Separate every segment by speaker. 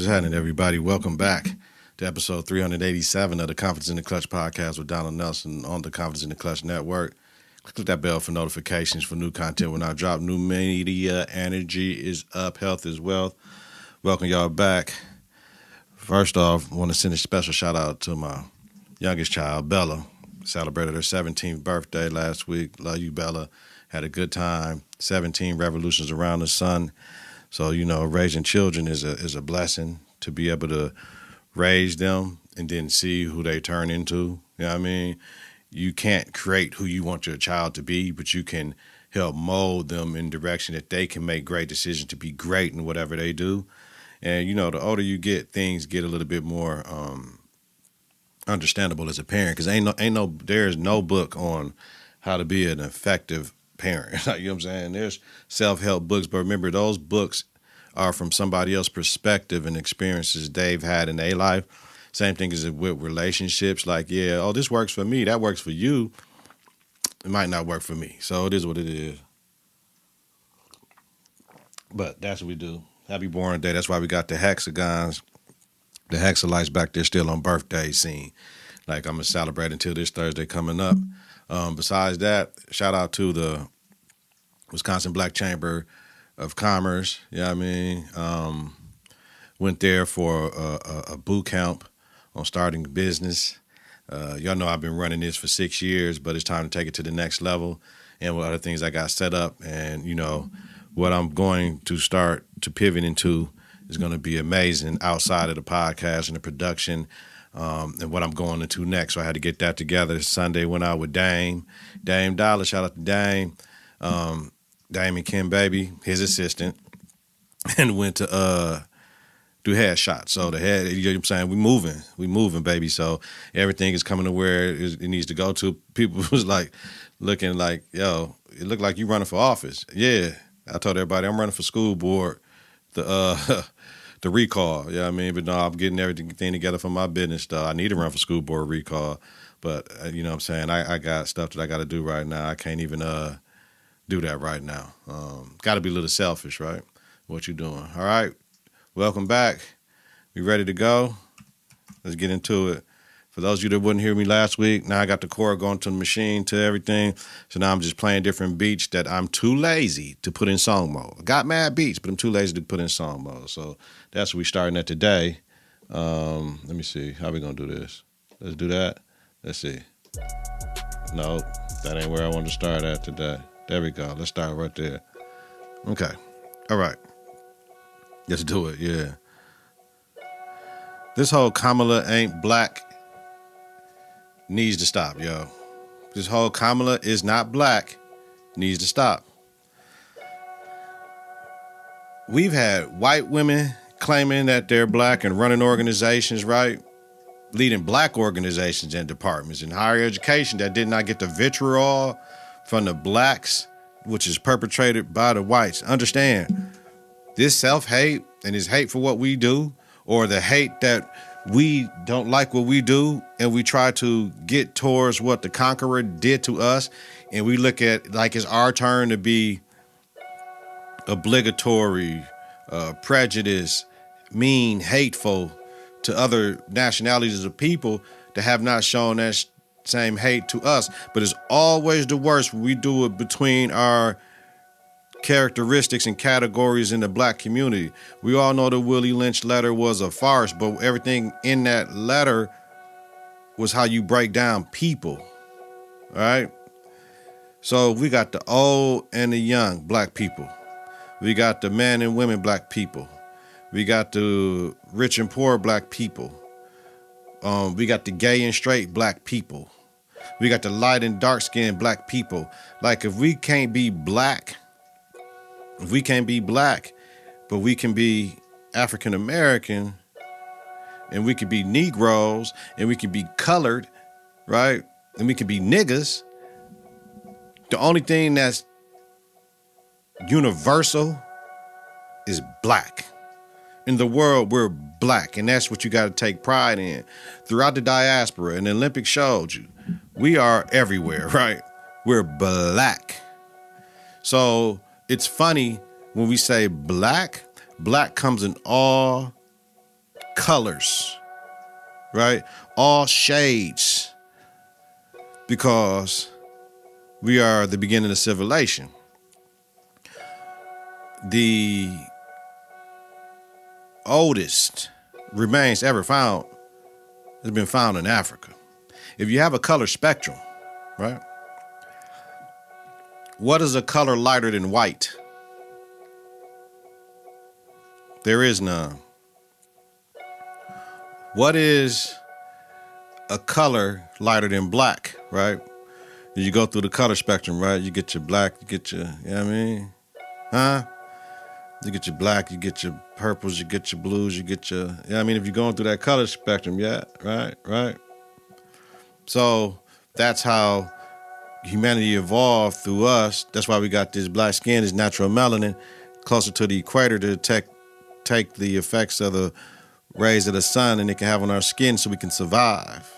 Speaker 1: What's happening, everybody? Welcome back to episode 387 of the Confidence in the Klutch Podcast with Donald Nelson on the Confidence in the Klutch Network. Click that bell for notifications for new content when I drop. New media, energy is up, health is wealth. Welcome y'all back. First off, I want to send a special shout out to my youngest child, Bella. Celebrated her 17th birthday last week. Love you, Bella. Had a good time. 17 revolutions around the sun. So, you know, raising children is a blessing to be able to raise them and then see who they turn into. You know what I mean? You can't create who you want your child to be, but you can help mold them in direction that they can make great decisions to be great in whatever they do. And, you know, the older you get, things get a little bit more understandable as a parent, because there's no book on how to be an effective parent. You know what I'm saying? There's self-help books, but remember, those books are from somebody else's perspective and experiences they've had in their life. Same thing as with relationships. Like, yeah, oh, this works for me, that works for you. It might not work for me. So it is what it is. But that's what we do. Happy Born Day. That's why we got the hexagons, the hexalites back there still on birthday scene. Like, I'm going to celebrate until this Thursday coming up. Besides that, shout out to the Wisconsin Black Chamber of Commerce. You know what I mean? Went there for a boot camp on starting a business. Y'all know I've been running this for 6 years, but it's time to take it to the next level. And what other things I got set up. And, you know, what I'm going to start to pivot into is going to be amazing outside of the podcast and the production. And what I'm going into next. So I had to get that together. Sunday went out with Dame Dollar. Shout out to Dame. Dame and Kim Baby, his assistant, and went to do headshots. So the head, you know what I'm saying? We moving, baby. So everything is coming to where it needs to go to. People was like looking like, yo, it looked like you running for office. Yeah. I told everybody I'm running for school board. The recall, you know what I mean? But no, I'm getting everything together for my business, though. I need to run for school board recall. But, you know what I'm saying? I got stuff that I got to do right now. I can't even do that right now. Got to be a little selfish, right? What you doing? All right. Welcome back. We ready to go? Let's get into it. For those of you that wouldn't hear me last week, now I got the cord going to the machine, to everything. So now I'm just playing different beats that I'm too lazy to put in song mode. I got mad beats, but I'm too lazy to put in song mode. So that's what we're starting at today. Let me see. How we going to do this? Let's do that. Let's see. No, that ain't where I want to start at today. There we go. Let's start right there. Okay. All right. Let's do it. Yeah. This whole Kamala ain't black needs to stop, yo. This whole Kamala is not black needs to stop. We've had white women claiming that they're black and running organizations, right? Leading black organizations and departments in higher education that did not get the vitriol from the blacks, which is perpetrated by the whites. Understand, this self-hate and this hate for what we do, or the hate that we don't like what we do and we try to get towards what the conqueror did to us, and we look at like it's our turn to be obligatory, prejudice, mean, hateful to other nationalities of people that have not shown that same hate to us. But it's always the worst when we do it between our characteristics and categories in the black community. We all know the Willie Lynch letter was a farce, but everything in that letter was how you break down people. All right. So we got the old and the young black people. We got the men and women black people. We got the rich and poor black people. We got the gay and straight black people. We got the light and dark skinned black people. Like, if we can't be black, but we can be African American, and we can be Negroes, and we can be colored, right? And we can be niggas. The only thing that's universal is black. In the world, we're black, and that's what you got to take pride in. Throughout the diaspora, and the Olympics showed you, we are everywhere, right? We're black. So it's funny when we say black, black comes in all colors, right? All shades, because we are the beginning of civilization. The oldest remains ever found has been found in Africa. If you have a color spectrum, right? What is a color lighter than white? There is none. What is a color lighter than black, right? You go through the color spectrum, right? You get your black, you get your, you know what I mean? Huh? You get your black, you get your purples, you get your blues, you get your, you know what I mean? If you're going through that color spectrum, yeah, right. So that's how humanity evolved through us. That's why we got this black skin, this natural melanin, closer to the equator to take the effects of the rays of the sun and it can have on our skin so we can survive.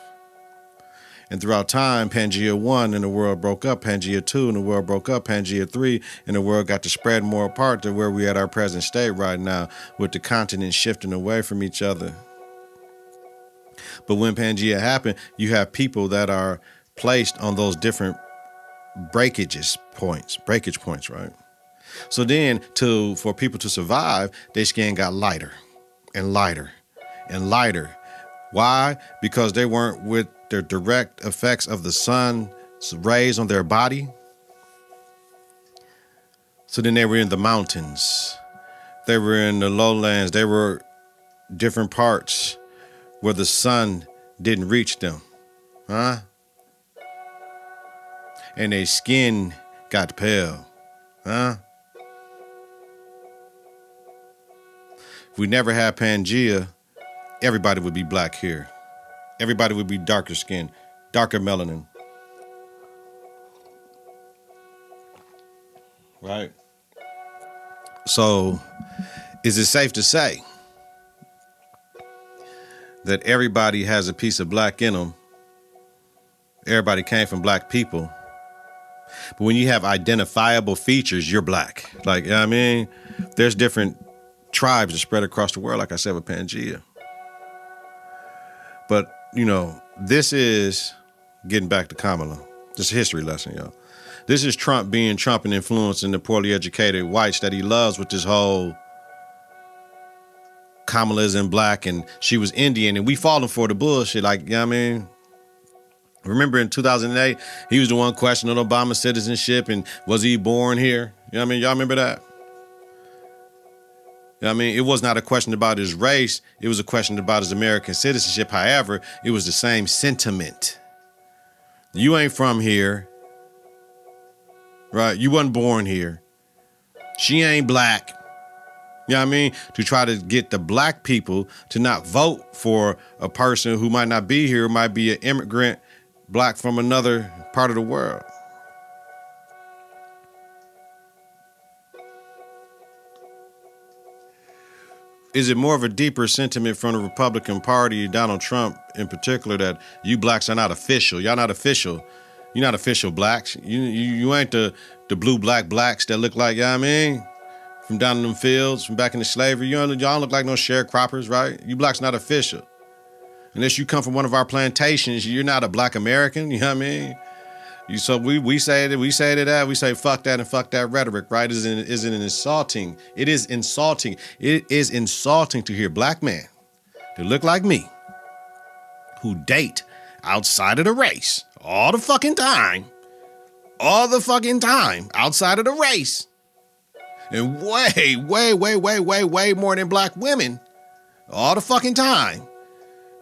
Speaker 1: And throughout time, Pangea 1 and the world broke up, Pangea 2 and the world broke up, Pangea 3 and the world got to spread more apart to where we're at our present state right now, with the continents shifting away from each other. But when Pangea happened, you have people that are placed on those different breakage points, right? So then for people to survive, their skin got lighter and lighter and lighter. Why? Because they weren't with the direct effects of the sun's rays on their body. So then they were in the mountains. They were in the lowlands. They were different parts where the sun didn't reach them. Huh? And their skin got pale. Huh? If we never had Pangea, everybody would be black here. Everybody would be darker skin, darker melanin. Right? So, is it safe to say that everybody has a piece of black in them? Everybody came from black people. But when you have identifiable features, you're black. Like, you know what I mean? There's different tribes that spread across the world, like I said, with Pangea. But, you know, this is getting back to Kamala. This is a history lesson, y'all. This is Trump being Trump and influencing the poorly educated whites that he loves with this whole Kamala isn't black and she was Indian and we falling for the bullshit. Like, you know what I mean? Remember in 2008, he was the one questioning Obama's citizenship and was he born here? You know what I mean? Y'all remember that? You know what I mean? It was not a question about his race. It was a question about his American citizenship. However, it was the same sentiment. You ain't from here. Right? You wasn't born here. She ain't black. You know what I mean? To try to get the black people to not vote for a person who might not be here, might be an immigrant black from another part of the world. Is it more of a deeper sentiment from the Republican Party, Donald Trump in particular, that you blacks are not official? Y'all not official. You're not official blacks. You ain't the blue blacks that look like, you know what I mean? From down in them fields, from back in the slavery. Y'all don't look like no sharecroppers, right? You blacks not official. Unless you come from one of our plantations, you're not a black American, you know what I mean? So we say that, we say fuck that and fuck that rhetoric, right? Isn't it insulting? It is insulting. It is insulting to hear black men that look like me, who date outside of the race all the fucking time, outside of the race, and way more than black women all the fucking time,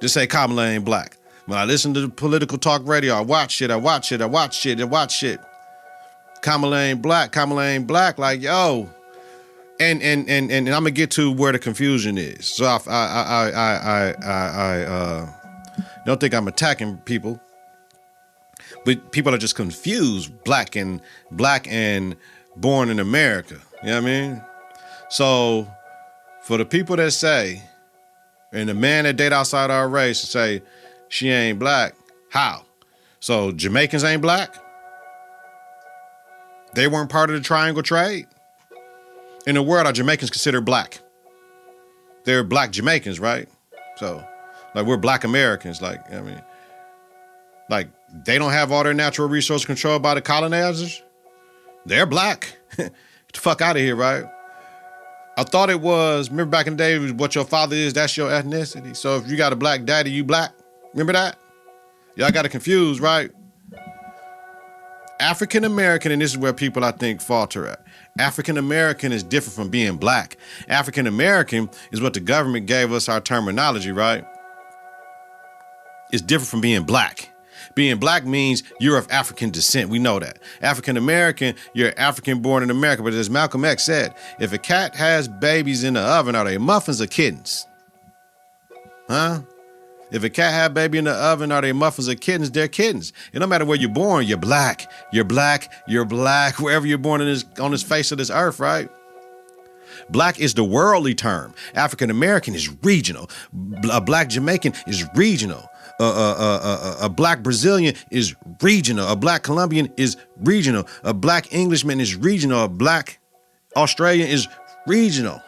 Speaker 1: to say Kamala ain't black. When I listen to the political talk radio, I watch shit. Kamala ain't black. Like, yo. And I'm gonna get to where the confusion is. So I don't think I'm attacking people, but people are just confused. Black and born in America. You know what I mean? So for the people that say, and the man that date outside our race say, she ain't black. How? So Jamaicans ain't black? They weren't part of the triangle trade? In the world, are Jamaicans considered black? They're black Jamaicans, right? So, like, we're Black Americans. Like, I mean, like, they don't have all their natural resources controlled by the colonizers. They're Black. Get the fuck out of here, right? I thought it was, remember back in the day, what your father is, that's your ethnicity. So if you got a Black daddy, you Black. Remember that? Y'all got it confused, right? African American, and this is where people, I think, falter at. African American is different from being Black. African American is what the government gave us our terminology, right? It's different from being Black. Being Black means you're of African descent. We know that. African American, you're African born in America. But as Malcolm X said, if a cat has babies in the oven, are they muffins or kittens? Huh? If a cat had a baby in the oven, are they muffins or kittens? They're kittens. And no matter where you're born, you're Black. You're Black. You're Black. Wherever you're born on this face of this earth, right? Black is the worldly term. African American is regional. A Black Jamaican is regional. A Black Brazilian is regional. A Black Colombian is regional. A Black Englishman is regional. A Black Australian is regional.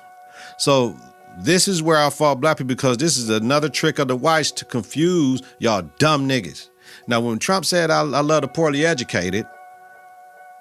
Speaker 1: So this is where I fault Black people, because this is another trick of the whites to confuse y'all dumb niggas. Now, when Trump said, I love the poorly educated,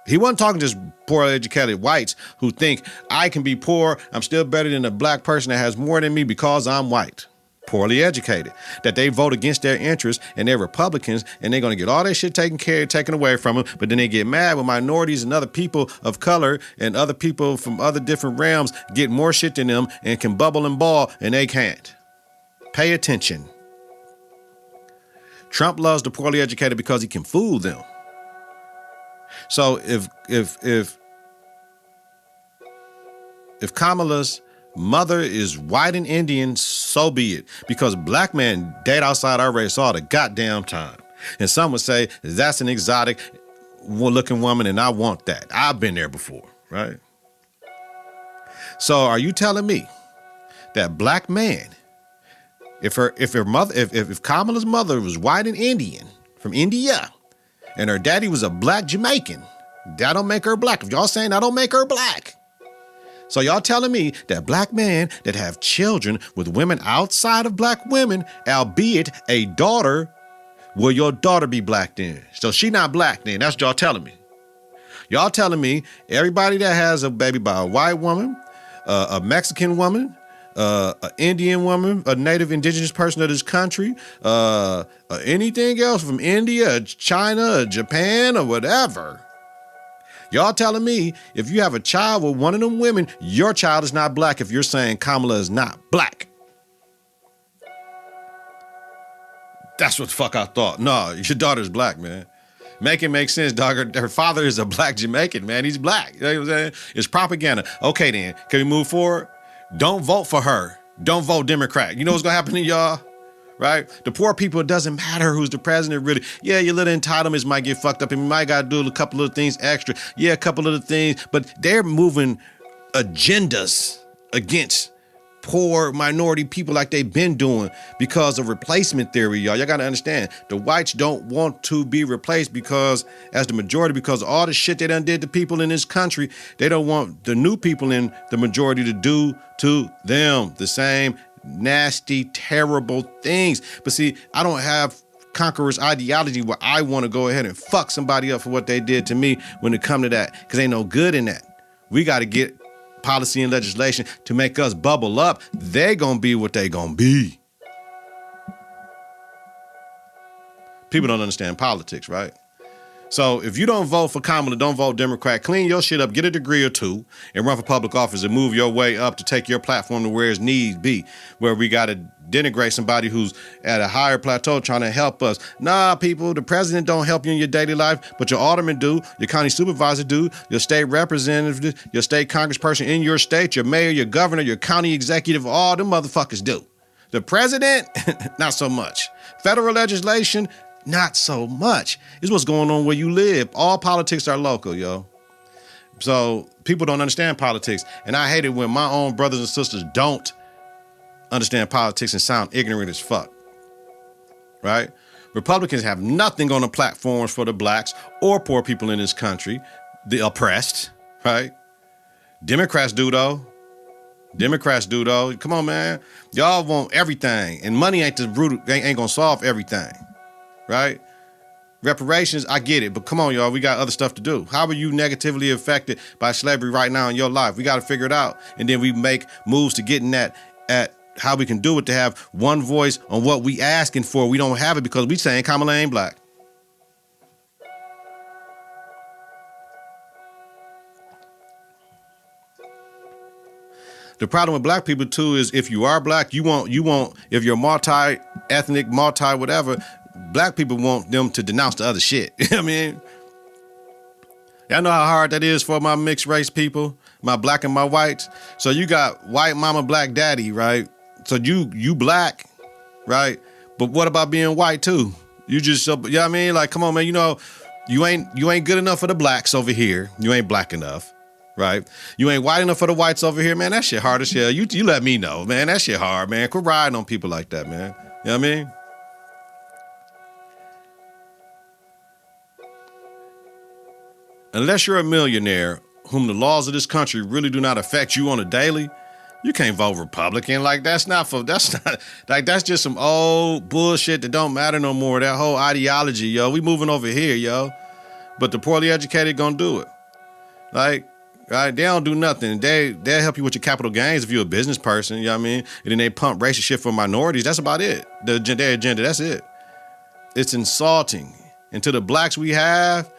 Speaker 1: he wasn't talking to just poorly educated whites who think I can be poor, I'm still better than a Black person that has more than me because I'm white. Poorly educated. That they vote against their interests and they're Republicans and they're going to get all their shit taken away from them, but then they get mad when minorities and other people of color and other people from other different realms get more shit than them and can bubble and ball and they can't. Pay attention. Trump loves the poorly educated because he can fool them. So if Kamala's mother is white and Indian, so be it. Because Black men date outside our race all the goddamn time. And some would say that's an exotic looking woman and I want that. I've been there before, right? So are you telling me that Black man, if Kamala's mother was white and Indian from India and her daddy was a Black Jamaican, that don't make her Black. If y'all saying that don't make her Black. So y'all telling me that Black men that have children with women outside of Black women, albeit a daughter, will your daughter be Black then? So she not Black then. That's what y'all telling me. Y'all telling me everybody that has a baby by a white woman, a Mexican woman, an Indian woman, a native indigenous person of this country, anything else from India, China, Japan, or whatever. Y'all telling me if you have a child with one of them women, your child is not Black if you're saying Kamala is not Black. That's what the fuck I thought. No, your daughter's Black, man. Make it make sense, dog. Her father is a Black Jamaican, man. He's Black. You know what I'm saying? It's propaganda. Okay, then. Can we move forward? Don't vote for her. Don't vote Democrat. You know what's going to happen to y'all? Right? The poor people, it doesn't matter who's the president, really. Yeah, your little entitlements might get fucked up and you might got to do a couple of things extra. Yeah, a couple of the things, but they're moving agendas against poor minority people like they've been doing because of replacement theory, y'all. Y'all got to understand, the whites don't want to be replaced because, as the majority, because of all the shit they done did to people in this country, they don't want the new people in the majority to do to them the same nasty, terrible things. But see, I don't have conqueror's ideology where I want to go ahead and fuck somebody up for what they did to me when it come to that, because ain't no good in that. We got to get policy and legislation to make us bubble up. They gonna be what they gonna be. People don't understand politics, right? So if you don't vote for Kamala, don't vote Democrat, clean your shit up, get a degree or two, and run for public office and move your way up to take your platform to where it's needs be, where we got to denigrate somebody who's at a higher plateau trying to help us. Nah, people, the president don't help you in your daily life, but your alderman do, your county supervisor do, your state representative, your state congressperson in your state, your mayor, your governor, your county executive, all them motherfuckers do. The president, not so much. Federal legislation, not so much. It's what's going on where you live. All politics are local, yo. So people don't understand politics. And I hate it when my own brothers and sisters don't understand politics and sound ignorant as fuck. Right? Republicans have nothing on the platforms for the blacks or poor people in this country, the oppressed, right? Democrats do, though. Democrats do, though. Come on, man. Y'all want everything. And money ain't ain't gonna solve everything. Right? Reparations, I get it. But come on, y'all. We got other stuff to do. How are you negatively affected by slavery right now in your life? We got to figure it out. And then we make moves to getting that at how we can do it, to have one voice on what we asking for. We don't have it because we saying Kamala ain't black. The problem with black people too is if you are black, you want if you're multi-ethnic, multi-whatever, black people want them to denounce the other shit. You know what I mean? Y'all know how hard that is for my mixed race people, my black and my whites. So you got white mama, black daddy, right? So you black, right? But what about being white too? You just, you know what I mean? Like, come on, man, you know, you ain't good enough for the blacks over here. You ain't black enough. Right? You ain't white enough for the whites over here, man. That shit hard as hell. You let me know, man. That shit hard, man. Quit riding on people like that, man. You know what I mean? Unless you're a millionaire whom the laws of this country really do not affect you on a daily, you can't vote Republican. Like, that's just some old bullshit that don't matter no more. That whole ideology, yo. We moving over here, yo. But the poorly educated gonna do it. Like, right? They don't do nothing. They'll help you with your capital gains if you're a business person, you know what I mean? And then they pump racist shit for minorities. That's about it. Their agenda, that's it. It's insulting. And to the blacks we have, you know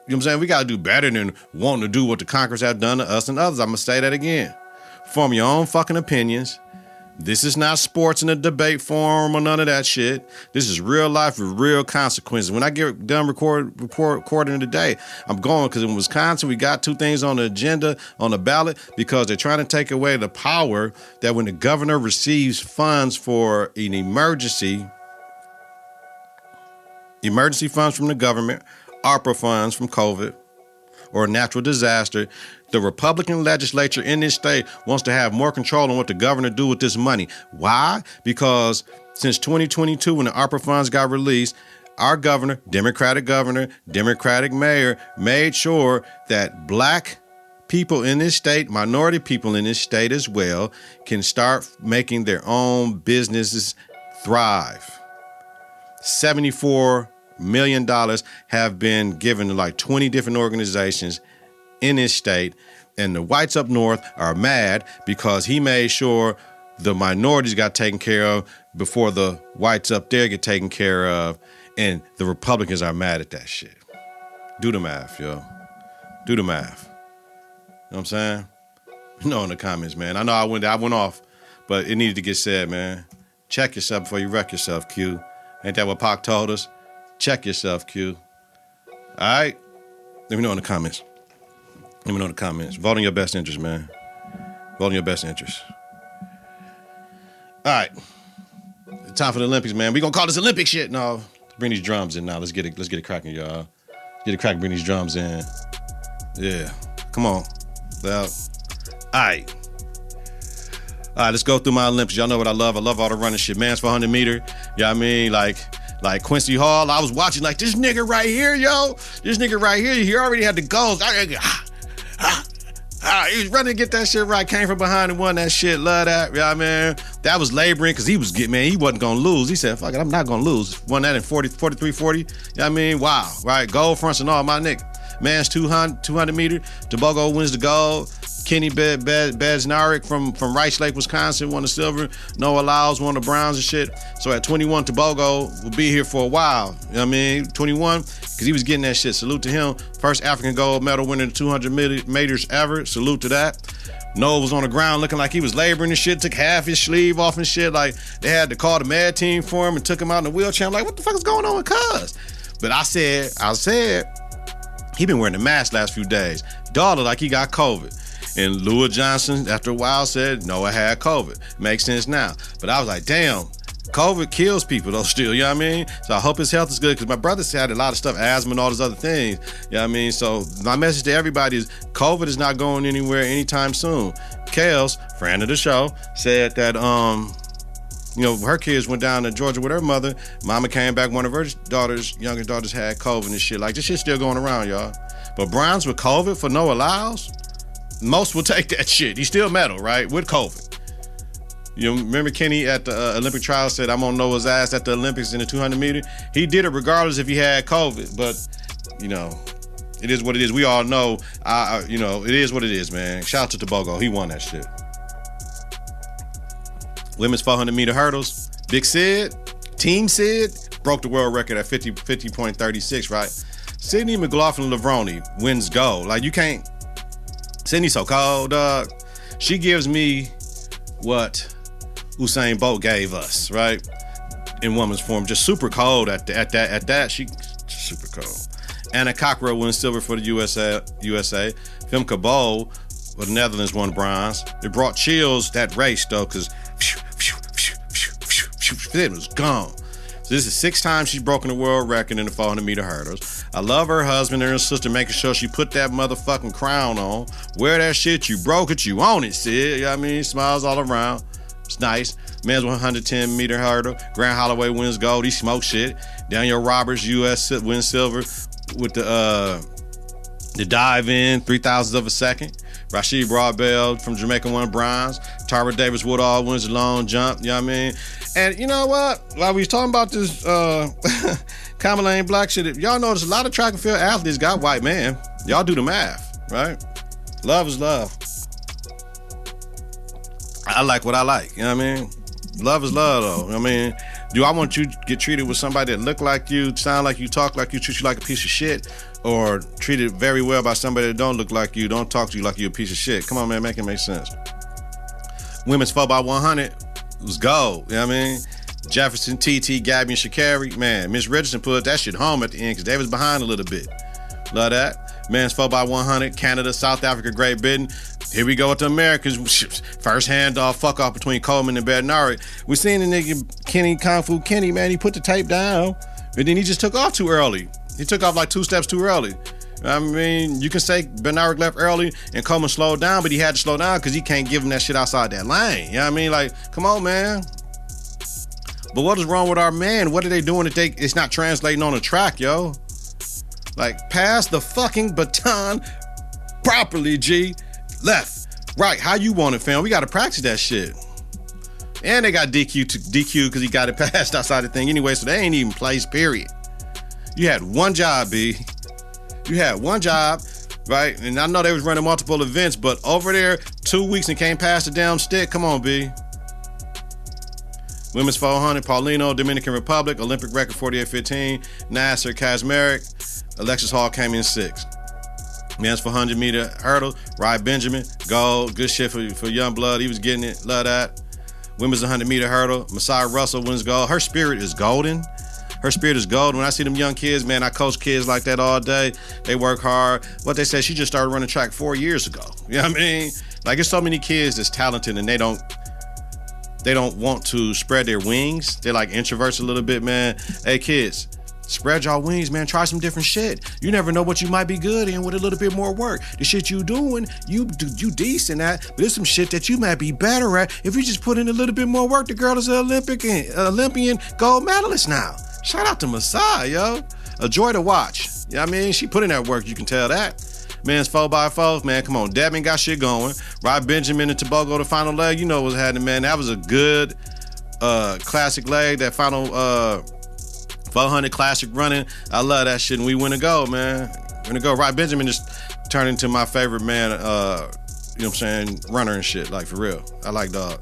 Speaker 1: what I'm saying? We got to do better than wanting to do what the conquerors have done to us and others. I'm going to say that again. Form your own fucking opinions. This is not sports in a debate forum or none of that shit. This is real life with real consequences. When I get done recording today, I'm going because in Wisconsin, we got two things on the agenda, on the ballot, because they're trying to take away the power that when the governor receives funds for an emergency funds from the government, ARPA funds from COVID, or a natural disaster, the Republican legislature in this state wants to have more control on what the governor do with this money. Why? Because since 2022, when the ARPA funds got released, our governor, Democratic mayor, made sure that black people in this state, minority people in this state as well, can start making their own businesses thrive. $74 million have been given to like 20 different organizations in this state, and the whites up north are mad because he made sure the minorities got taken care of before the whites up there get taken care of, and the Republicans are mad at that shit. Do the math, yo. Do the math. You know what I'm saying? You know, in the comments, man. I know I went off, but it needed to get said, man. Check yourself before you wreck yourself, Q. Ain't that what Pac told us? Check yourself, Q. All right? Let me know in the comments. Let me know in the comments. Vote in your best interest, man. Vote in your best interest. All right. Time for the Olympics, man. We gonna call this Olympic shit. No, bring these drums in now. Let's get it cracking, y'all. Get it cracking, bring these drums in. Yeah. Come on. Well, all right. All right, let's go through my Olympics. Y'all know what I love. I love all the running shit. Man's 400 meter. You know what I mean? Like Quincy Hall, I was watching like this nigga right here, yo. This nigga right here, he already had the goals. He was running to get that shit right. Came from behind and won that shit. Love that. You know what I mean? That was laboring because he wasn't going to lose. He said, fuck it, I'm not going to lose. Won that in 43-40. You know what I mean? Wow. Right? Gold fronts and all, my nigga. Man's 200 meter. Tobago wins the gold. Kenny Bednarek from Rice Lake, Wisconsin, won the silver. Noah Lyles won the bronze and shit. So at 21, Tobago will be here for a while. You know what I mean? 21, because he was getting that shit. Salute to him. First African gold medal winner in 200 meters ever. Salute to that. Noah was on the ground looking like he was laboring and shit. Took half his sleeve off and shit. Like, they had to call the med team for him and took him out in a wheelchair. I'm like, what the fuck is going on with Cuz? But I said, he been wearing the mask last few days. Dog looked like he got COVID. And Lua Johnson, after a while, said Noah had COVID. Makes sense now. But I was like, damn, COVID kills people though still, you know what I mean? So I hope his health is good, because my brother had a lot of stuff, asthma and all those other things, you know what I mean? So my message to everybody is COVID is not going anywhere anytime soon. Kales, friend of the show, said that, her kids went down to Georgia with her mother. Mama came back, one of her youngest daughters had COVID and shit. Like, this shit's still going around, y'all. But bronze with COVID for Noah Lyles? Most will take that shit. He still medal, right? With COVID. You remember Kenny at the Olympic trials said, I'm on Noah's ass at the Olympics in the 200 meter? He did it regardless if he had COVID. But, it is what it is. We all know, it is what it is, man. Shout out to Tobogo. He won that shit. Women's 400 meter hurdles. Big Sid, Team Sid, broke the world record at 50.36, right? Sydney McLaughlin-Levrone wins gold. Like, you can't. Sydney's so cold, dog. She gives me what Usain Bolt gave us, right? In women's form, just super cold at that. She super cold. Anna Cockrow wins silver for the USA. Femke Bol for the Netherlands won bronze. It brought chills that race though, because it was gone. So this is 6 times she's broken the world record in the 400 meter hurdles. I love her husband and her sister making sure she put that motherfucking crown on. Wear that shit, you broke it, you own it, Sid. You know what I mean? Smiles all around. It's nice. Men's 110 meter hurdle. Grant Holloway wins gold. He smokes shit. Daniel Roberts, US wins silver with the dive in, 3,000ths of a second. Rashid Broadbell from Jamaica won bronze. Tara Davis Woodall wins the long jump. You know what I mean? And you know what? While we was talking about this Kamala ain't black shit, y'all notice a lot of track and field athletes got white man. Y'all do the math, right? Love is love. I like what I like. You know what I mean? Love is love, though. I mean, do I want you to get treated with somebody that look like you, sound like you, talk like you, treat you like a piece of shit, or treated very well by somebody that don't look like you, don't talk to you like you a piece of shit? Come on, man, make it make sense. Women's 4x100 was gold. You know what I mean? Jefferson, TT, Gabby, and Sha'Carri. Man, Miss Richardson put that shit home at the end because they was behind a little bit. Love that. Men's 4x100, Canada, South Africa, Great Britain. Here we go with the Americans. First handoff, fuck off between Coleman and Bednarik. We seen the nigga Kenny, Kung Fu Kenny, man, he put the tape down, and then he just took off too early. He took off like 2 steps too early. I mean, you can say Bednarik left early and Coleman slowed down, but he had to slow down because he can't give him that shit outside that lane. You know what I mean? Like, come on, man. But what is wrong with our men? What are they doing that it's not translating on the track, yo? Like, pass the fucking baton properly, G. Left, right, how you want it, fam? We got to practice that shit. And they got DQ because he got it passed outside the thing anyway, so they ain't even placed, period. You had one job, B. You had one job, right? And I know they was running multiple events, but over there, 2 weeks and can't pass the damn stick. Come on, B. Women's 400, Paulino, Dominican Republic, Olympic record 48.15. Nasser Kazmarek, Alexis Hall came in 6th. Men's 400 meter hurdle, Ry Benjamin, gold. Good shit for young blood. He was getting it. Love that. Women's 100 meter hurdle, Messiah Russell wins gold. Her spirit is golden. Her spirit is golden. When I see them young kids, man, I coach kids like that all day. They work hard. What they say, she just started running track 4 years ago. You know what I mean? Like, there's so many kids that's talented and they don't want to spread their wings. They're like introverts a little bit, man. Hey, kids, spread y'all wings, man. Try some different shit. You never know what you might be good in with a little bit more work. The shit you doing, you decent at, but there's some shit that you might be better at if you just put in a little bit more work. The girl is an Olympian gold medalist now. Shout out to Masai, yo. A joy to watch. You know what I mean? She put in that work, you can tell that. Men's 4x4, man, come on. Devin got shit going. Rob Benjamin and Tobogo, the final leg. You know what's happening, man. That was a good classic leg, that final 400 classic running. I love that shit, and we win a gold, man. Win a gold. Rob Benjamin just turned into my favorite, man, you know what I'm saying, runner and shit, like, for real. I like dog.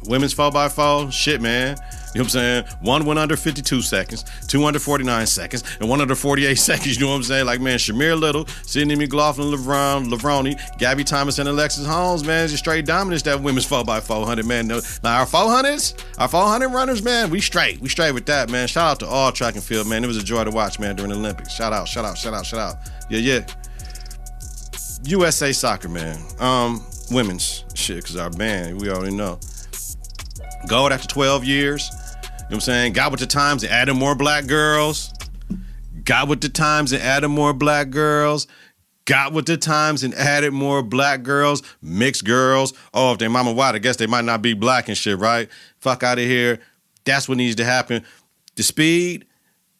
Speaker 1: Women's 4x4, shit, man. You know what I'm saying? One went under 52 seconds, 2 under 49 seconds, and 1 under 48 seconds. You know what I'm saying? Like, man, Shamir Little, Sydney McLaughlin, Levrone, Gabby Thomas, and Alexis Holmes, man, just straight dominance, that women's 4x400, man. Now, our 400 runners, man, we straight with that, man. Shout out to all track and field, man. It was a joy to watch, man, during the Olympics. Shout out. Yeah. USA Soccer, man. Women's shit, because our band, we already know. Gold after 12 years. You know what I'm saying? Got with the times and added more black girls. Got with the times and added more black girls. Got with the times and added more black girls. Mixed girls. Oh, if they mama white, I guess they might not be black and shit, right? Fuck out of here. That's what needs to happen. The speed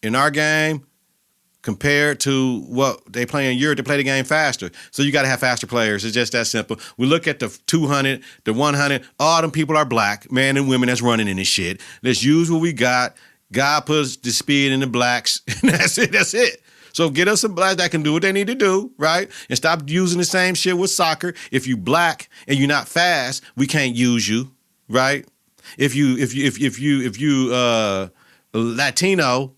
Speaker 1: in our game, compared to what they play in Europe. They play the game faster. So you got to have faster players. It's just that simple. We look at the 200, the 100. All them people are black, men and women that's running in this shit. Let's use what we got. God puts the speed in the blacks. And that's it. That's it. So get us some blacks that can do what they need to do, right? And stop using the same shit with soccer. If you black and you're not fast, we can't use you, right? If you Latino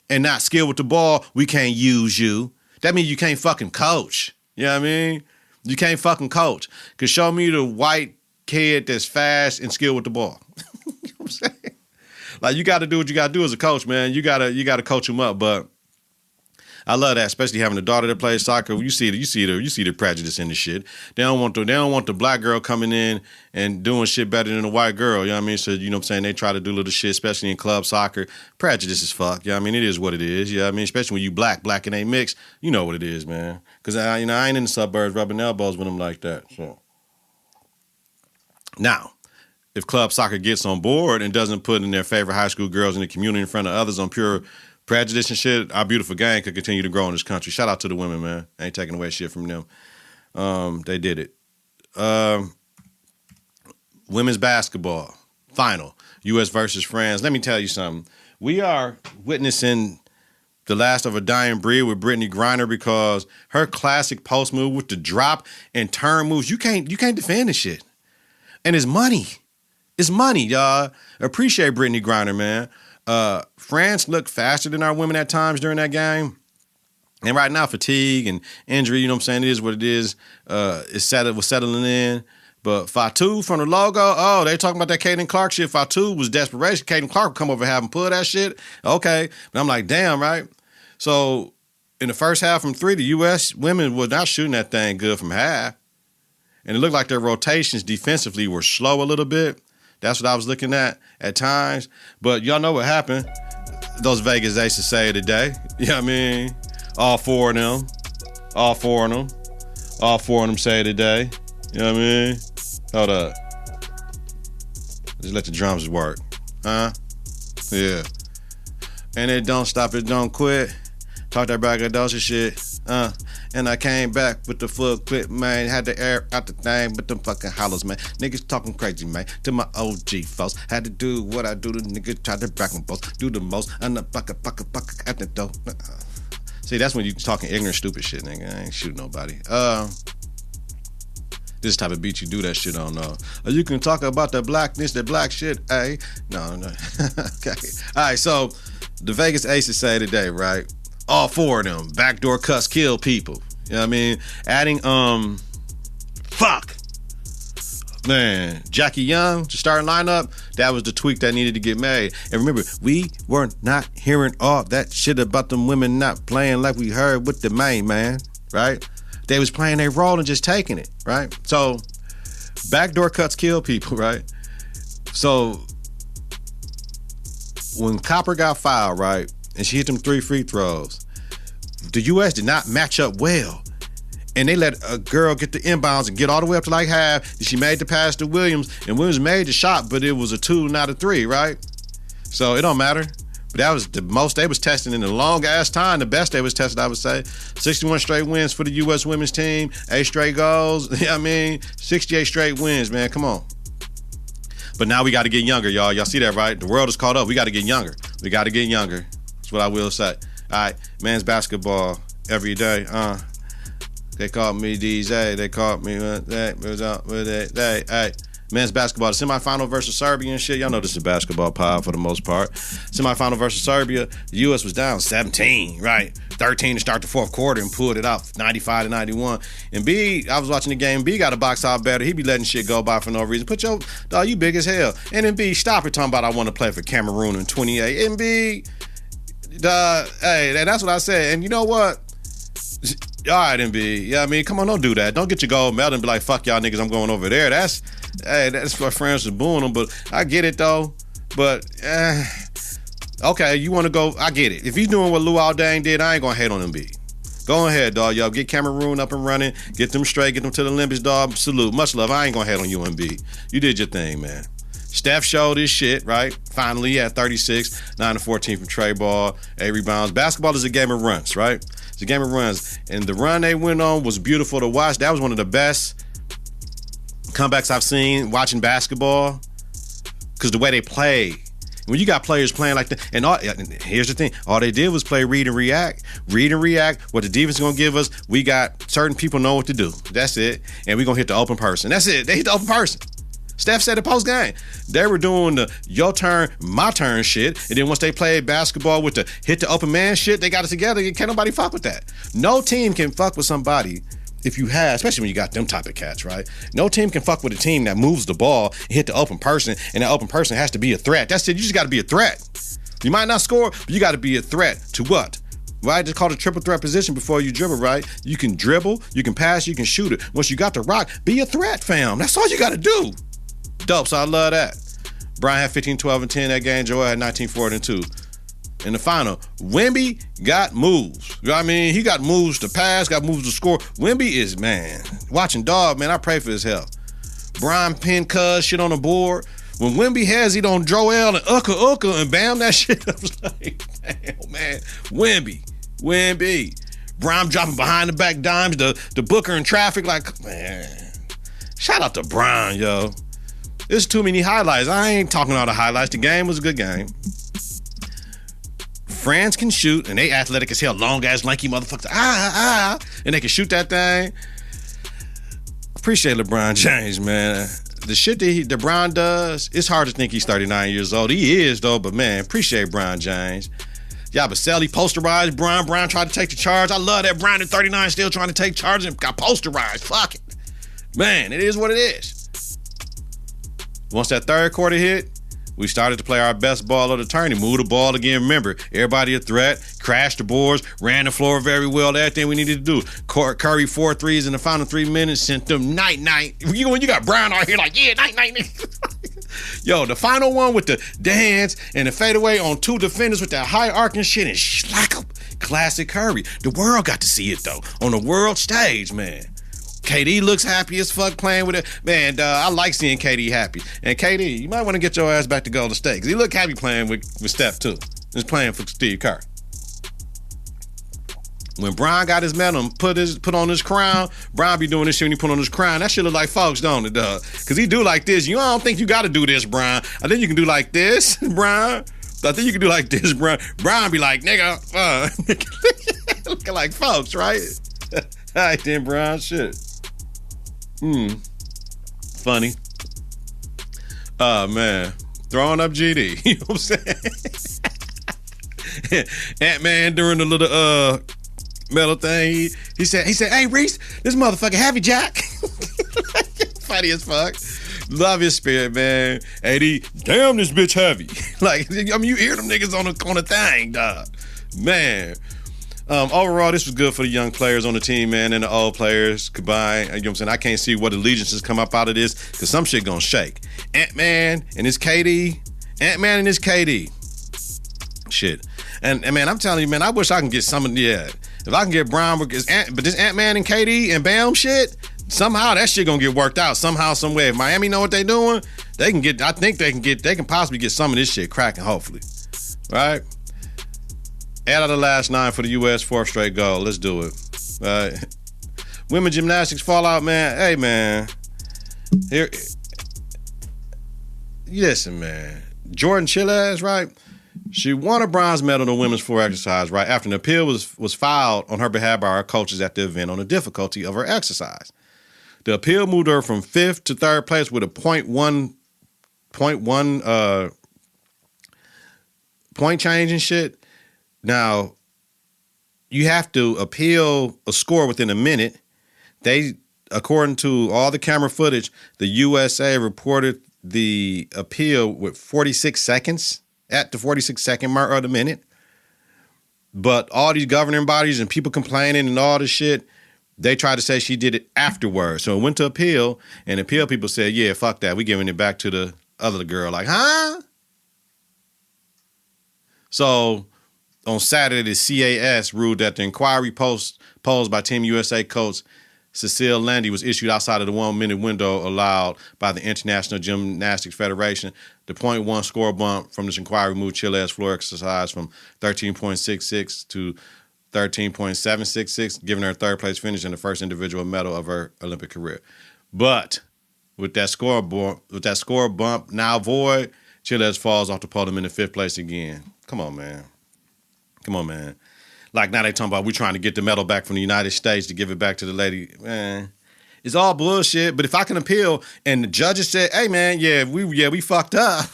Speaker 1: and not skilled with the ball, we can't use you. That means you can't fucking coach. You know what I mean? You can't fucking coach. Because show me the white kid that's fast and skilled with the ball. You know what I'm saying? Like, you got to do what you got to do as a coach, man. You got to coach them up. But I love that, especially having a daughter that plays soccer. You see the prejudice in the shit. They don't want the black girl coming in and doing shit better than the white girl. You know what I mean? So, you know what I'm saying? They try to do little shit, especially in club soccer. Prejudice is fuck. You know what I mean? It is what it is. You know what I mean? Especially when you black and ain't mixed. You know what it is, man. Because I ain't in the suburbs rubbing elbows with them like that. So now, if club soccer gets on board and doesn't put in their favorite high school girls in the community in front of others on pure prejudice and shit, our beautiful game could continue to grow in this country. Shout out to the women, man. I ain't taking away shit from them. They did it. Women's basketball final, U.S. versus France. Let me tell you something. We are witnessing the last of a dying breed with Brittany Griner because her classic post move with the drop and turn moves, you can't defend this shit. And it's money. It's money, y'all. Appreciate Brittany Griner, man. France looked faster than our women at times during that game. And right now, fatigue and injury, you know what I'm saying? It is what it is. Was settling in. But Fatu from the logo, they talking about that Caden Clark shit. Fatu was desperation. Caden Clark would come over and have him pull that shit. Okay. But I'm like, damn, right? So in the first half from three, the U.S. women were not shooting that thing good from half. And it looked like their rotations defensively were slow a little bit. That's what I was looking at times. But y'all know what happened. Those Vegas Aces say today. You know what I mean? All four of them say today. You know what I mean? Hold up. Just let the drums work. Huh? Yeah. And it don't stop, it don't quit. Talk that braggadocio shit. And I came back with the full clip, man. Had to air out the thing, but them fucking hollows, man. Niggas talking crazy, man. To my OG folks. Had to do what I do. The niggas try to back and both. Do the most. And the fuck at the door. See, that's when you talking ignorant, stupid shit, nigga. I ain't shooting nobody. This type of beat you do that shit on. You can talk about the blackness, the black shit, eh? No. Okay. All right, so the Vegas Aces say today, right? All four of them. Backdoor cuts kill people. You know what I mean? Adding, man, Jackie Young to starting lineup, that was the tweak that needed to get made. And remember, we were not hearing all that shit about them women not playing like we heard with the main man, right? They was playing their role and just taking it, right? So, backdoor cuts kill people, right? So, when Copper got fouled, right, and she hit them 3 free throws, the U.S. did not match up well. And they let a girl get the inbounds and get all the way up to like half. She made the pass to Williams, and Williams made the shot, but it was a 2, not a 3, right? So it don't matter. But that was the most they was testing in a long ass time. The best they was tested, I would say. 61 straight wins for the U.S. women's team. 8 straight goals. You know what I mean? 68 straight wins, man. Come on. But now we got to get younger, y'all. Y'all see that, right? The world is caught up. We got to get younger. We got to get younger. That's what I will say. All right, men's basketball every day. They called me DJ. They called me hey. Men's basketball, the semifinal versus Serbia and shit. Y'all know this is a basketball pod for the most part. Semifinal versus Serbia. The U.S. was down 17, right? 13 to start the fourth quarter and pulled it out 95-91. And B, I was watching the game. B got to box out better. He be letting shit go by for no reason. Put your dog, you big as hell. And then B, stop it talking about I want to play for Cameroon in 28. And B, hey, that's what I said. And you know what? All right, MB. Yeah, I mean, come on, don't do that. Don't get your gold medal and be like, fuck y'all niggas, I'm going over there. That's what France is booing them. But I get it, though. But, okay, you want to go, I get it. If he's doing what Luol Deng did, I ain't going to hate on MB. Go ahead, dog. Y'all get Cameroon up and running. Get them straight. Get them to the Olympics, dog. Salute. Much love. I ain't going to hate on you, MB. You did your thing, man. Steph showed his shit, right? Finally, he had 36, 9 to 14 from Trey Ball, 8 rebounds. Basketball is a game of runs, right? It's a game of runs. And the run they went on was beautiful to watch. That was one of the best comebacks I've seen watching basketball because the way they play. When you got players playing like that, and here's the thing, all they did was play read and react. Read and react, what the defense is going to give us, we got certain people know what to do. That's it. And we're going to hit the open person. That's it. They hit the open person. Steph said it post-game. They were doing the your turn, my turn shit. And then once they played basketball with the hit the open man shit, they got it together. Can't nobody fuck with that. No team can fuck with somebody if you have, especially when you got them type of cats, right? No team can fuck with a team that moves the ball and hit the open person, and that open person has to be a threat. That's it. You just got to be a threat. You might not score, but you got to be a threat to what? Right? Just call it a triple threat position before you dribble, right? You can dribble, you can pass, you can shoot it. Once you got the rock, be a threat, fam. That's all you got to do. Dope, so I love that. Brian had 15, 12, and 10 that game. Joel had 19, 4, and 2. In the final, Wemby got moves. You know what I mean? He got moves to pass, got moves to score. Wemby is, man, watching dog, man, I pray for his health. Brian pinned cuz shit on the board. When Wemby has it on Joel and Uka, and bam, that shit, I was like, damn, man. Wemby. Brian dropping behind the back dimes, the Booker in traffic, like, man. Shout out to Brian, yo. There's too many highlights. I ain't talking all the highlights. The game was a good game. France can shoot, and they athletic as hell, long-ass, lanky motherfuckers. And they can shoot that thing. Appreciate LeBron James, man. The shit that LeBron does, it's hard to think he's 39 years old. He is, though, but, man, appreciate LeBron James. Yabusele posterized Brian. Brian tried to take the charge. I love that Brian at 39 still trying to take charge and got posterized. Fuck it. Man, it is what it is. Once that third quarter hit, we started to play our best ball of the tourney. Move the ball again. Remember, everybody a threat. Crashed the boards. Ran the floor very well. Everything we needed to do. Curry 4 threes in the final 3 minutes. Sent them night-night. When you got Brown out here like, yeah, night-night. Yo, the final one with the dance and the fadeaway on 2 defenders with that high arcing shit and slack up. Classic Curry. The world got to see it, though. On the world stage, man. KD looks happy as fuck playing with it. Man, I like seeing KD happy. And KD, you might want to get your ass back to Golden State because he looked happy playing with Steph, too. He's playing for Steve Kerr. When Brian got his medal and put on his crown, Brian be doing this shit when he put on his crown. That shit look like folks, don't it, dog? Because he do like this. I don't think you got to do this, Brian. I think you can do like this, Brian. I think you can do like this, Brian. Brian be like, nigga, looking like folks, right? All right, then, Brian, shit. Funny. Oh, man. Throwing up GD. You know what I'm saying? Ant-Man during the little metal thing, he said, hey, Reese, this motherfucker heavy, Jack. Funny as fuck. Love his spirit, man. AD, damn, this bitch heavy. Like, I mean, you hear them niggas on the thing, dog. Man. Overall, this was good for the young players on the team, man, and the old players combined. You know what I'm saying? I can't see what allegiances come up out of this because some shit gonna shake. Ant-Man and his KD. Shit. And man, I'm telling you, man, I wish I can get some of if I can get Brown, but this Ant-Man and KD and Bam shit, somehow that shit gonna get worked out somehow, some way. If Miami know what they doing, they can possibly get some of this shit cracking, hopefully. Right? Add out the last 9 for the U.S. 4th straight goal. Let's do it. Women gymnastics fallout, man. Hey, man. Here, listen, man. Jordan Chiles, right? She won a bronze medal in the women's 4 exercise, right? After an appeal was filed on her behalf by our coaches at the event on the difficulty of her exercise. The appeal moved her from 5th to 3rd place with a point change and shit. Now, you have to appeal a score within a minute. They, according to all the camera footage, the USA reported the appeal with 46 seconds at the 46-second mark of the minute. But all these governing bodies and people complaining and all this shit, they tried to say she did it afterwards. So it went to appeal, and appeal people said, yeah, fuck that. We giving it back to the other girl. Like, huh? So on Saturday, the CAS ruled that the inquiry posed by Team USA coach Cecile Landy was issued outside of the 1-minute window allowed by the International Gymnastics Federation. The .1 score bump from this inquiry moved Chiles' floor exercise from 13.66 to 13.766, giving her a third-place finish and the first individual medal of her Olympic career. But with that score bump now void, Chiles falls off the podium in the 5th place again. Come on, man. Like now they talking about we trying to get the medal back from the United States to give it back to the lady. Man, it's all bullshit. But if I can appeal and the judges said, hey man, we fucked up.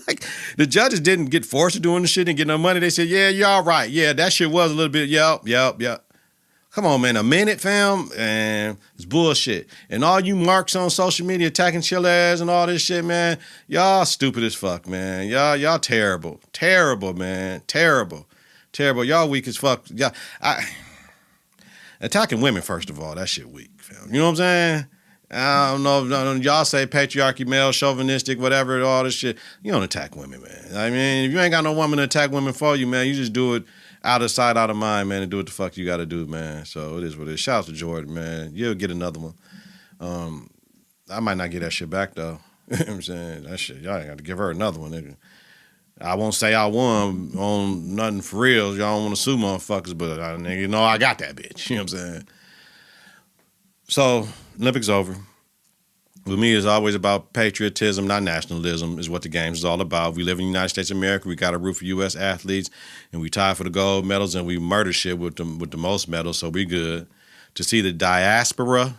Speaker 1: Like the judges didn't get forced to doing the shit and get no money. They said, yeah, you're all right. Yeah, that shit was a little bit, yep. Come on, man, a minute, fam, and it's bullshit. And all you marks on social media attacking Chiles and all this shit, man, y'all stupid as fuck, man. Y'all terrible. Terrible, man. Terrible. Y'all weak as fuck. Attacking women, first of all, that shit weak, fam. You know what I'm saying? I don't know. Y'all say patriarchy, male, chauvinistic, whatever, all this shit. You don't attack women, man. I mean, if you ain't got no woman to attack women for you, man, you just do it out of sight, out of mind, man, and do what the fuck you got to do, man. So it is what it is. Shout out to Jordan, man. You'll get another one. I might not get that shit back, though. You know what I'm saying? That shit, y'all ain't got to give her another one, nigga. I won't say I won on nothing for real. Y'all don't want to sue motherfuckers, but nigga, I got that bitch. You know what I'm saying? So, Olympics over. With me, it's always about patriotism, not nationalism, is what the games is all about. We live in the United States of America. We got a root for U.S. athletes, and we tie for the gold medals, and we murder shit with the most medals, so we good. To see the diaspora,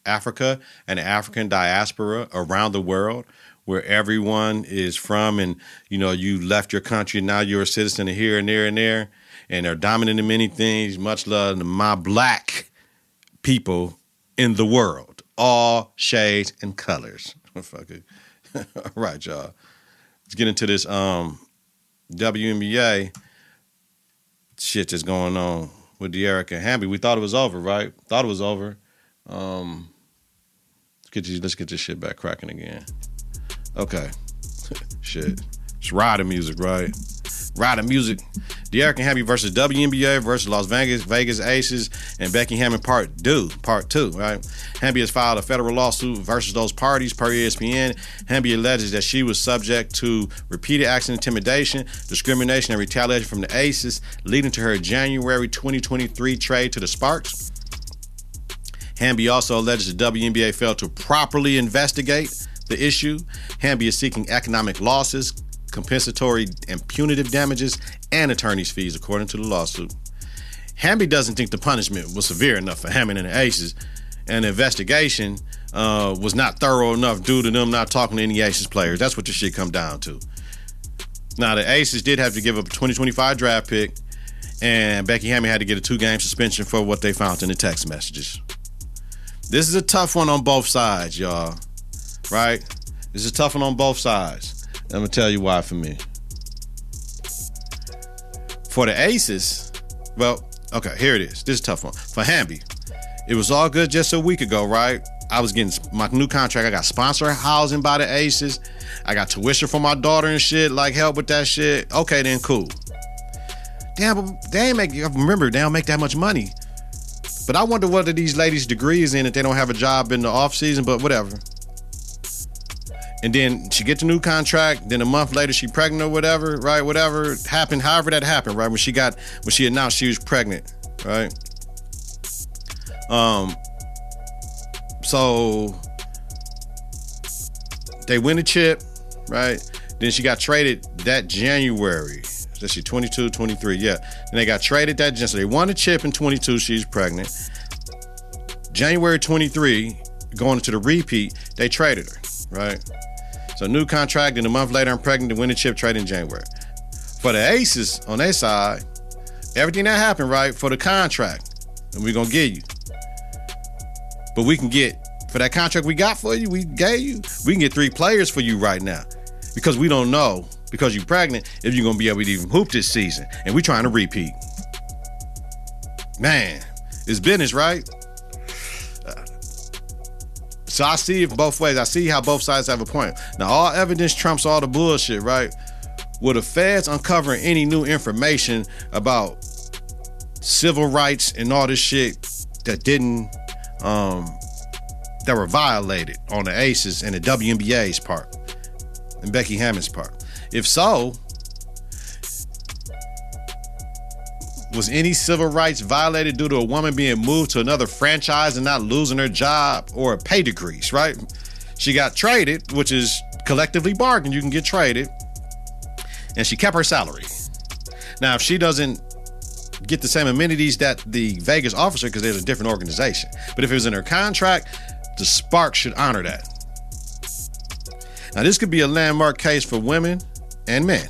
Speaker 1: Africa, and the African diaspora around the world, where everyone is from, and, you left your country, now you're a citizen of here and there and there, and they're dominant in many things. Much love to my black people in the world. All shades and colors. Fuck it. All right, y'all. Let's get into this WNBA shit that's going on with Dearica Hamby. We thought it was over, right? Thought it was over. Let's get this shit back cracking again. Okay. Shit. It's riding music, right? Riding music. Dearica Hamby versus WNBA versus Las Vegas Aces and Becky Hammond Part 2, right? Hamby has filed a federal lawsuit versus those parties per ESPN. Hamby alleges that she was subject to repeated acts of intimidation, discrimination, and retaliation from the Aces, leading to her January 2023 trade to the Sparks. Hamby also alleges the WNBA failed to properly investigate the issue. Hamby is seeking economic losses, compensatory and punitive damages, and attorney's fees, according to the lawsuit. Hamby doesn't think the punishment was severe enough for Hammond and the Aces, and the investigation was not thorough enough due to them not talking to any Aces players. That's what this shit come down to. Now, the Aces did have to give up a 2025 draft pick, and Becky Hammond had to get a 2-game suspension for what they found in the text messages. This is a tough one on both sides, y'all. Right? This is a tough one on both sides. I'm going to tell you why for me. For the Aces, well, okay, here it is. This is a tough one. For Hamby, it was all good just a week ago, right? I was getting my new contract. I got sponsored housing by the Aces. I got tuition for my daughter and shit, like help with that shit. Okay, then cool. Damn, but they don't make that much money. But I wonder what are these ladies' degrees in if they don't have a job in the off season, but whatever. And then she gets a new contract. Then a month later, she pregnant or whatever, right? Whatever happened, however that happened, right? When she announced she was pregnant, right? So they win a chip, right? Then she got traded that January. So she 22, 23, yeah. And they got traded that January. So they won a chip in 22. She's pregnant. January 23, going into the repeat, they traded her, right? So new contract, and a month later I'm pregnant to win the chip, trade in January. For the Aces, on their side, everything that happened, right, for the contract, and we're going to give you. But we can get, for that contract we got for you, we gave you, we can get 3 players for you right now. Because we don't know, because you're pregnant, if you're going to be able to even hoop this season. And we're trying to repeat. Man, it's business, right? So I see it both ways. I see how both sides have a point. Now, all evidence trumps all the bullshit, right? Will the feds uncover any new information about civil rights and all this shit that didn't that were violated on the Aces and the WNBA's part and Becky Hammond's part? If so, was any civil rights violated due to a woman being moved to another franchise and not losing her job or a pay decrease, right? She got traded, which is collectively bargained. You can get traded. And she kept her salary. Now, if she doesn't get the same amenities that the Vegas offers her, because there's a different organization, but if it was in her contract, the Sparks should honor that. Now, this could be a landmark case for women and men,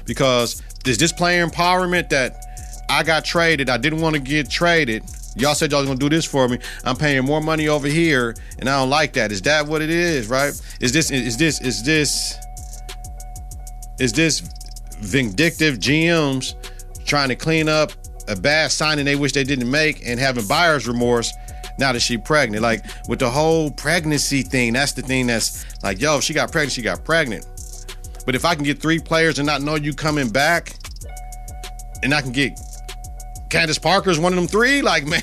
Speaker 1: because is this player empowerment that I got traded, I didn't want to get traded, y'all said y'all was gonna do this for me, I'm paying more money over here, and I don't like that. Is that what it is, right? Is this vindictive GMs trying to clean up a bad signing they wish they didn't make and having buyer's remorse now that she pregnant? Like, with the whole pregnancy thing, that's the thing that's like, yo, if she got pregnant, she got pregnant. But if I can get 3 players and not know you coming back, and I can get Candace Parker's one of them 3, like, man,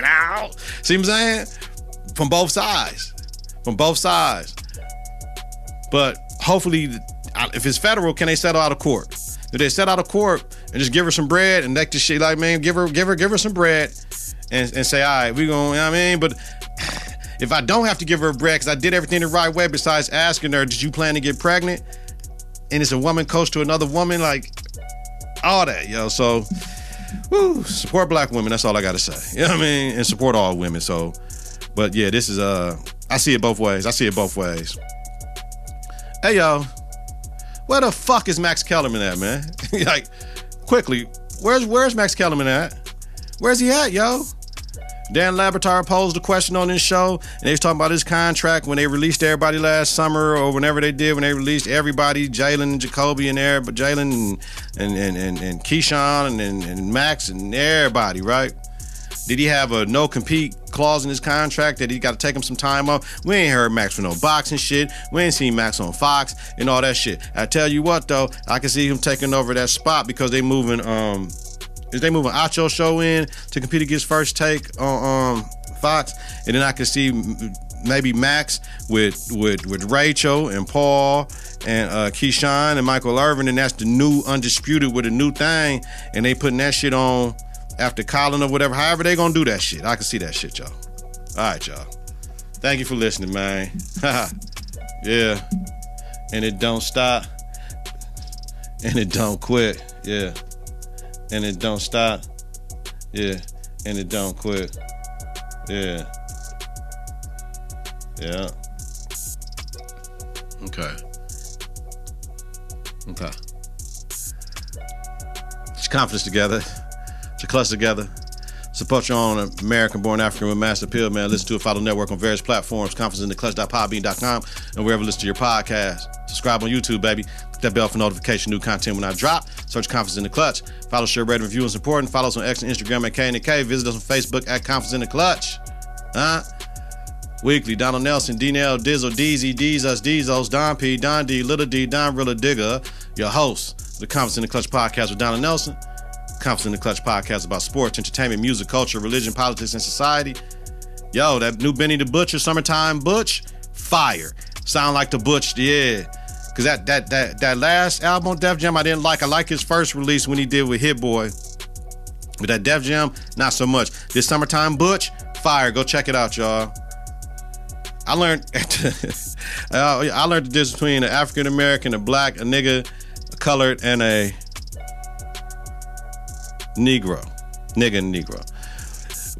Speaker 1: ow. See what I'm saying? From both sides. But hopefully, if it's federal, can they settle out of court? If they settle out of court and just give her some bread and that shit, like, man, give her some bread and say, all right, we gonna, you know what I mean? But if I don't have to give her bread because I did everything the right way besides asking her, did you plan to get pregnant? And it's a woman coach to another woman, like, all that, yo. So, woo, support black women. That's all I got to say. You know what I mean? And support all women. So, but yeah, this is, I see it both ways. Hey, yo, where the fuck is Max Kellerman at, man? Like, quickly, where's Max Kellerman at? Where's he at, yo? Dan Labertar posed a question on this show, and they was talking about his contract when they released everybody last summer, or whenever they did, when they released everybody, Jalen and Jacoby and everybody, Jalen and Keyshawn and Max and everybody, right? Did he have a no-compete clause in his contract that he got to take him some time off? We ain't heard Max for no boxing shit. We ain't seen Max on Fox and all that shit. I tell you what, though, I can see him taking over that spot because they moving Acho's show in to compete against First Take on Fox, and then I can see maybe Max with Rachel and Paul and Keyshawn and Michael Irvin, and that's the new Undisputed with a new thing, and they putting that shit on after Colin or whatever. However they gonna do that shit, I can see that shit, y'all. All right, y'all. Thank you for listening, man. Yeah, and it don't stop, and it don't quit. Yeah. And it don't stop, yeah, and it don't quit, yeah, yeah. Okay. Get your confidence together, get your clutch together. Support your own American-born African with mass appeal, man. Listen to it, follow the network on various platforms, confidenceintheclutch.podbean.com, and wherever you listen to your podcast. Subscribe on YouTube, baby. Click that bell for notification, new content when I drop. Search Confidence in the Clutch. Follow, share, rate, review, and support. And follow us on X and Instagram at KITK. Visit us on Facebook at Confidence in the Clutch. Weekly, Donald Nelson, D-Nell, Dizzle, Deezy, Deezus, Deezos, Don P, Don D, Little D, Donrilla, Digger, your host of the Confidence in the Clutch podcast with Donald Nelson. Confidence in the Clutch podcast about sports, entertainment, music, culture, religion, politics, and society. Yo, that new Benny the Butcher, Summertime Butch, fire. Sound like the Butch, yeah. Cause that last album on Def Jam I didn't like. I like his first release when he did with Hit Boy. But that Def Jam, not so much. This Summertime Butch, fire. Go check it out, y'all. I learned the difference between an African American, a black, a nigga, a colored, and a Negro. Nigga and Negro.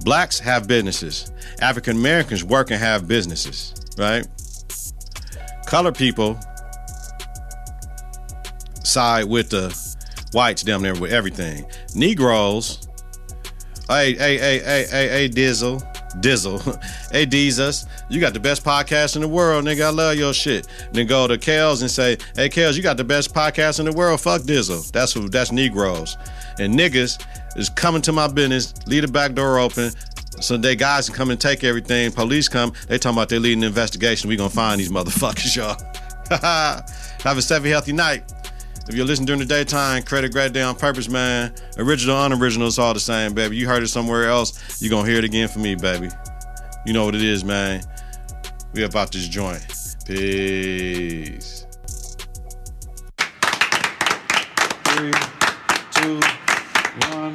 Speaker 1: Blacks have businesses. African Americans work and have businesses, right? Colored people side with the whites down there with everything. Negroes, hey, Dizzle, hey, Deezus, you got the best podcast in the world, nigga. I love your shit. Then go to Kels and say, hey, Kels, you got the best podcast in the world. Fuck Dizzle. That's Negroes. And niggas is coming to my business, leave the back door open, so they guys can come and take everything. Police come, they talking about they leading an investigation. We gonna find these motherfuckers, y'all. Have a safe, healthy night. If you're listening during the daytime, credit grade day on purpose, man. Original, unoriginal, it's all the same, baby. You heard it somewhere else, you're going to hear it again from me, baby. You know what it is, man. We about this joint. Peace. 3, 2, 1.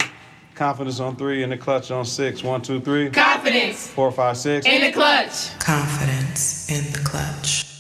Speaker 1: Confidence on 3 and the clutch on 6. 1, 2, 3.
Speaker 2: Confidence.
Speaker 1: 4, 5, 6.
Speaker 2: In the clutch.
Speaker 3: Confidence in the clutch.